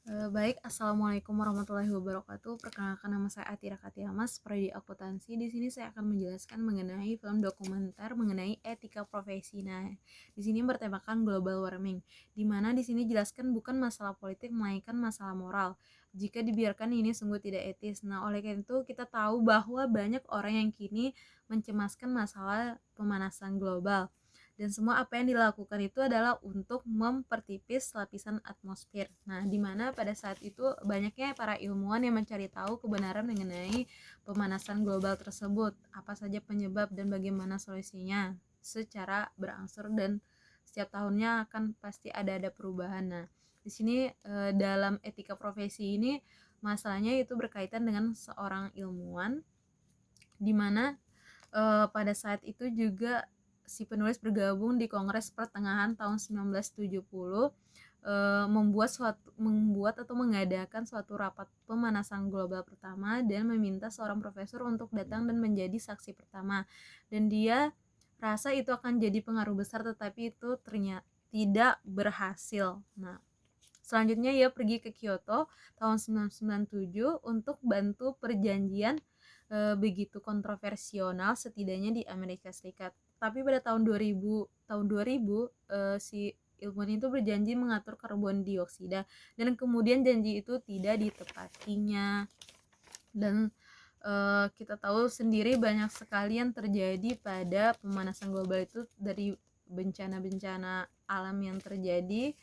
Baik, Assalamualaikum warahmatullahi wabarakatuh. Perkenalkan nama saya Atira Katiamas, prodi akuntansi. Di sini saya akan menjelaskan mengenai film dokumenter mengenai etika profesi. Nah, di sini bertemakan global warming, di mana di sini jelaskan bukan masalah politik melainkan masalah moral. Jika dibiarkan ini sungguh tidak etis. Nah, oleh karena itu kita tahu bahwa banyak orang yang kini mencemaskan masalah pemanasan global. Dan semua apa yang dilakukan itu adalah untuk mempertipis lapisan atmosfer. Nah, di mana pada saat itu banyaknya para ilmuwan yang mencari tahu kebenaran mengenai pemanasan global tersebut, apa saja penyebab dan bagaimana solusinya secara berangsur dan setiap tahunnya akan pasti ada perubahan. Nah, di sini dalam etika profesi ini masalahnya itu berkaitan dengan seorang ilmuwan di mana pada saat itu juga si penulis bergabung di Kongres pertengahan tahun 1970, membuat atau mengadakan suatu rapat pemanasan global pertama dan meminta seorang profesor untuk datang dan menjadi saksi pertama. Dan dia rasa itu akan jadi pengaruh besar, tetapi itu ternyata tidak berhasil. Nah, selanjutnya ia pergi ke Kyoto tahun 1997 untuk bantu perjanjian begitu kontroversial setidaknya di Amerika Serikat. Tapi pada tahun 2000 si ilmuwan itu berjanji mengatur karbon dioksida dan kemudian janji itu tidak ditepatinya. Dan kita tahu sendiri banyak sekali yang terjadi pada pemanasan global itu, dari bencana-bencana alam yang terjadi,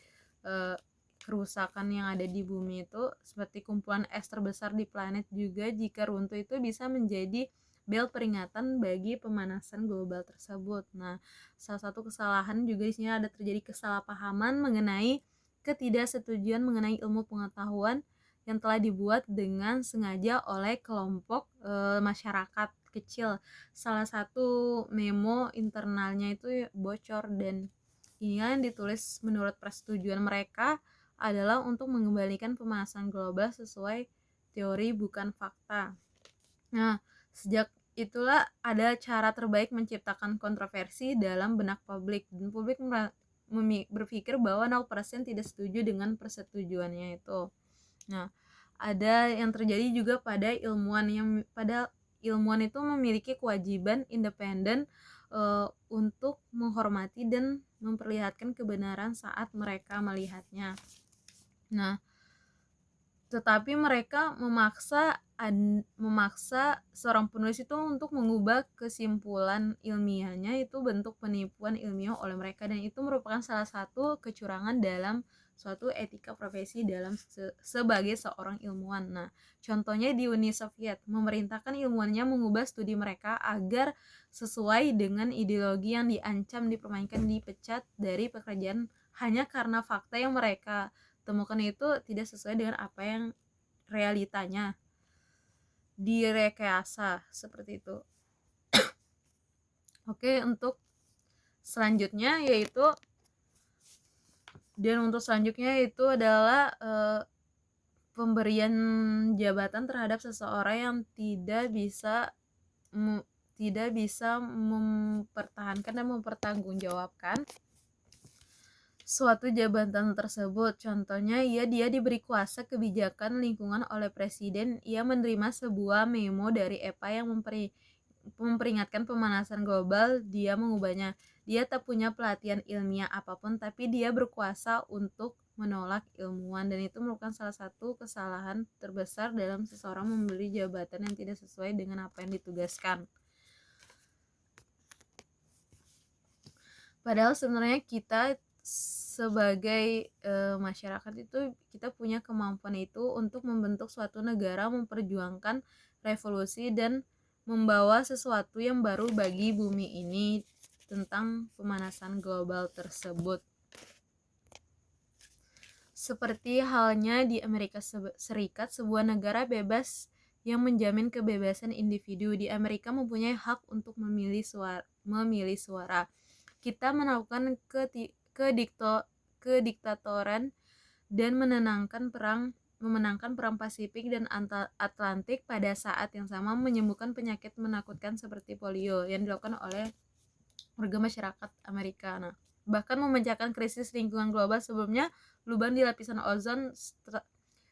eh, kerusakan yang ada di bumi itu seperti kumpulan es terbesar di planet juga jika runtuh itu bisa menjadi bel peringatan bagi pemanasan global tersebut. Nah, salah satu kesalahan juga di sini ada terjadi kesalahpahaman mengenai ketidaksetujuan mengenai ilmu pengetahuan yang telah dibuat dengan sengaja oleh kelompok masyarakat kecil. Salah satu memo internalnya itu bocor dan ini yang ditulis menurut persetujuan mereka adalah untuk mengembalikan pemanasan global sesuai teori bukan fakta. Nah, sejak itulah ada cara terbaik menciptakan kontroversi dalam benak publik, dan publik berpikir bahwa 0% tidak setuju dengan persetujuannya itu. Nah, ada yang terjadi juga pada ilmuwan itu memiliki kewajiban independen untuk menghormati dan memperlihatkan kebenaran saat mereka melihatnya. Nah, tetapi mereka memaksa seorang penulis itu untuk mengubah kesimpulan ilmiahnya, itu bentuk penipuan ilmiah oleh mereka, dan itu merupakan salah satu kecurangan dalam suatu etika profesi dalam sebagai seorang ilmuwan. Nah, contohnya di Uni Soviet, memerintahkan ilmuwannya mengubah studi mereka agar sesuai dengan ideologi yang diancam, dipermainkan, dipecat dari pekerjaan hanya karena fakta yang mereka temukan itu tidak sesuai dengan apa yang realitanya, direkayasa seperti itu. Oke, untuk selanjutnya itu adalah pemberian jabatan terhadap seseorang yang tidak bisa mempertahankan dan mempertanggungjawabkan suatu jabatan tersebut. Contohnya, dia diberi kuasa kebijakan lingkungan oleh presiden. Ia menerima sebuah memo dari EPA yang memperingatkan pemanasan global. Dia mengubahnya. Dia tak punya pelatihan ilmiah apapun, tapi dia berkuasa untuk menolak ilmuwan, dan itu merupakan salah satu kesalahan terbesar dalam seseorang membeli jabatan yang tidak sesuai dengan apa yang ditugaskan. Padahal sebenarnya kita sebagai masyarakat itu kita punya kemampuan itu untuk membentuk suatu negara, memperjuangkan revolusi dan membawa sesuatu yang baru bagi bumi ini tentang pemanasan global tersebut. Seperti halnya di Amerika Serikat, sebuah negara bebas yang menjamin kebebasan individu. Di Amerika mempunyai hak untuk memilih suara. Kita melakukan kediktatoran dan memenangkan perang Pasifik dan Atlantik pada saat yang sama, menyembuhkan penyakit menakutkan seperti polio yang dilakukan oleh warga masyarakat Amerika. Nah, bahkan memecahkan krisis lingkungan global. Sebelumnya lubang di lapisan ozon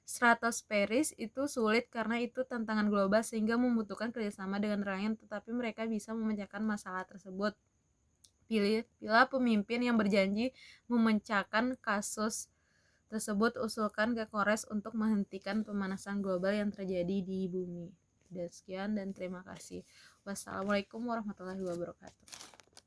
stratosferis itu sulit karena itu tantangan global sehingga membutuhkan kerjasama dengan lain, tetapi mereka bisa memecahkan masalah tersebut. Pilihlah pemimpin yang berjanji memecahkan kasus tersebut. Usulkan ke Kongres untuk menghentikan pemanasan global yang terjadi di bumi. Dan sekian dan terima kasih. Wassalamualaikum warahmatullahi wabarakatuh.